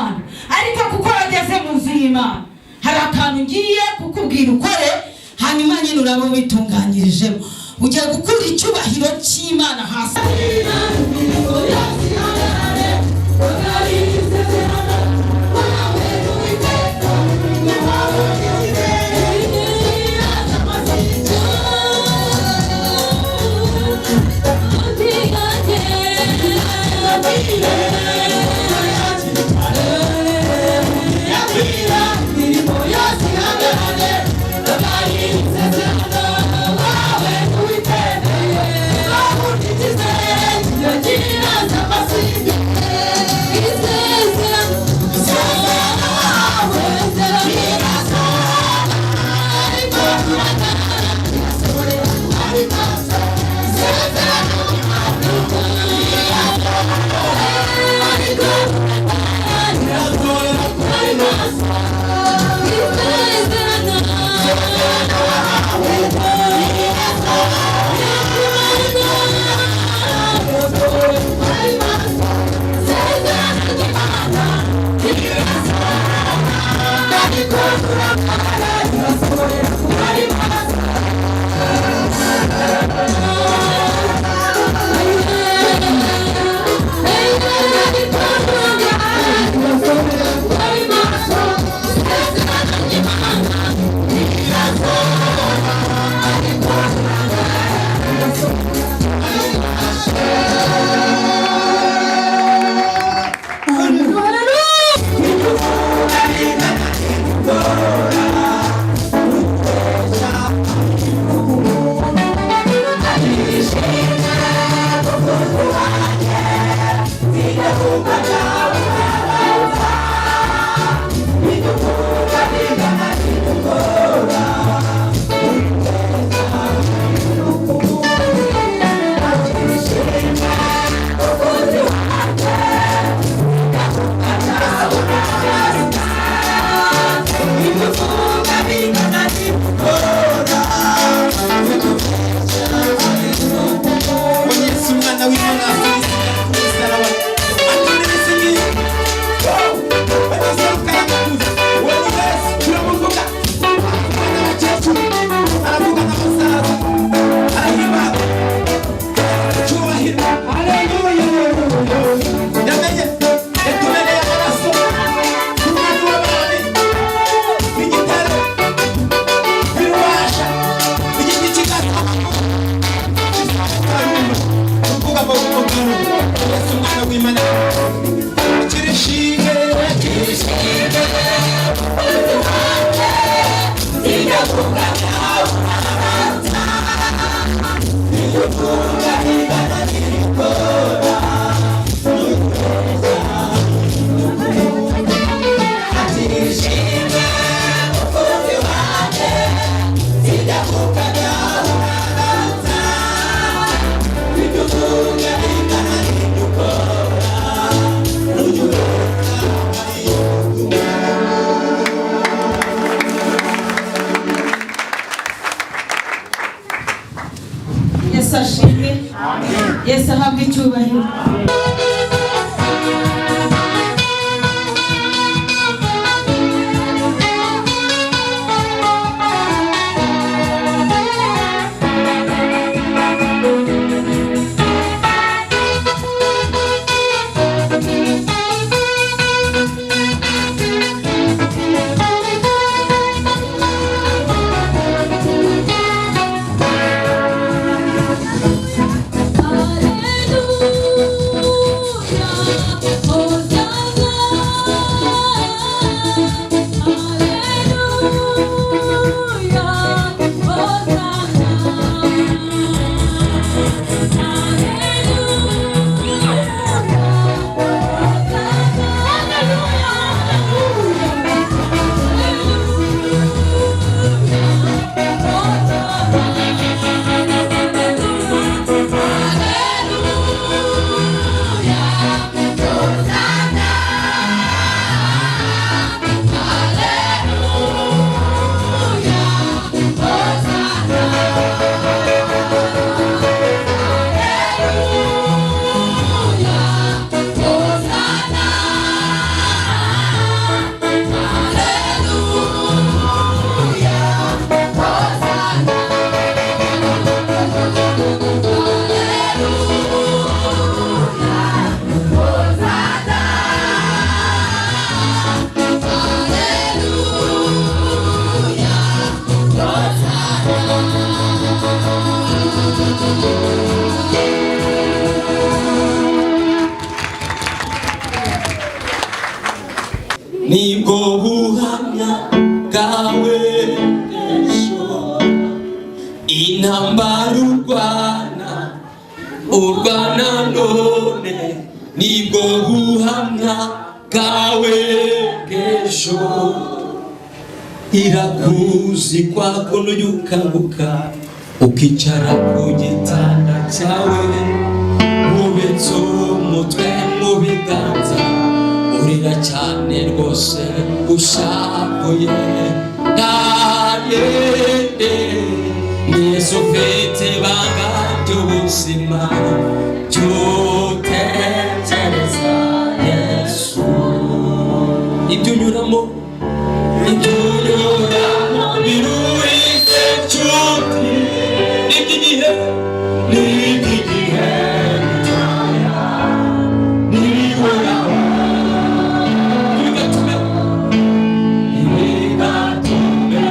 y'Imana, ariko kuko wageze mu nzu y'Imana hari akantu ngiye kukubwira ukore, hanyuma nyine uraba witunganyirijemo, ugiye gukura icyubahiro cy'Imana hasi. Yesu ahabwe icyubahiro. Hallelujah. nibwo buhamya bwawe ejo. Intambara urwana none nibwo buhamya bwawe ejo. Irakuzi kwako n'uyukanguka ukicara ku gitanda cyawe, mubitse umutwe mu biganza, urira cyane rwose ushavuye. Ntayende ni Yesu ufite ibanga ry'ubuzima, cyutekereza Yesu. Ibyo unyuramo biruhije nshuti, n'iby'igihe bitoya ntibihoraho. Ntibigatume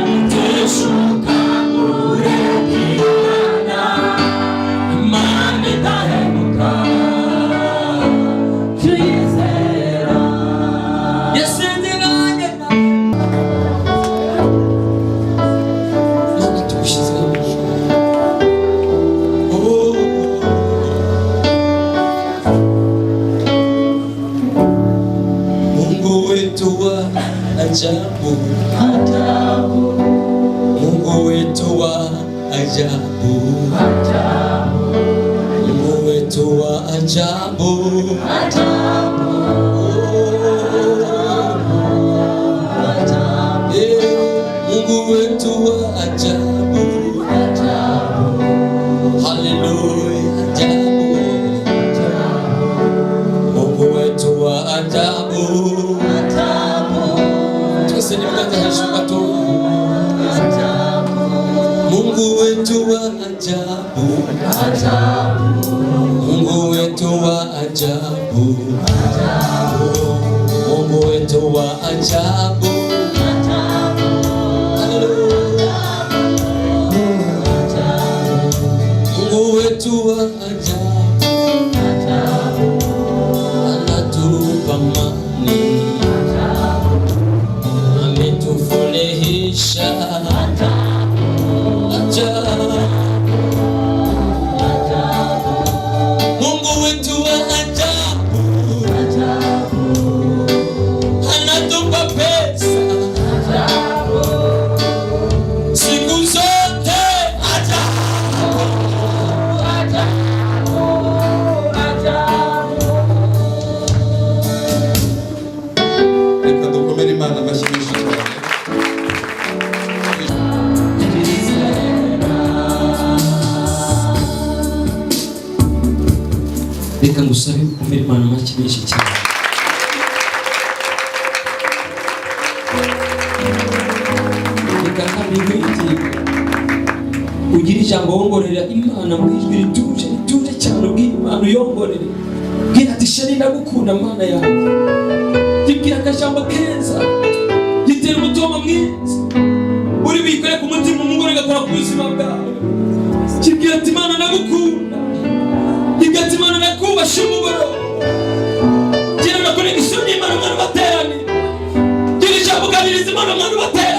muteshuka ureka Imana, Imana idahemuka tuyizera. Yasezeranye Mana tugushize Mungu wetu wa ajabu, Mungu wetu wa ajabu, Mungu wetu wa ajabu, Mungu wetu wa ajabu, haleluya, ajabu, Mungu wetu wa ajabu. Twese nibiganza hejuru gato. Mungu wetu wa ajabu, Mungu wetu wa ajabu, Mungu wetu wa ajabu, Mungu wetu wa ajabu, anatupa amani, ametufurahisha. Mungu wetu wa ajabu, anatupa pesa siku zote. Reka dukomere Imana amashyi menshi cyane. Reka ngusabe gukomera Imana amashyi menshi cyane. Reka kandi nk'iki ugira ijambo wongorera Imana mu ijwi rituje cyane. Ubwira Imana uyongorere, bwira ati sheri ndagukunda Mana yanjye. Tibwira akajambo keza, gitera umutima mwiza uri bikore ku mutima, umugore gakora ku buzima bwawe. Kibwira ati Mana ndagukunda, kibwira ati Mana ndakubasha umugoroba. Gira nakore gisoni Imana mwana baterani, gira ijambo kabiriza Imana mwana baterani.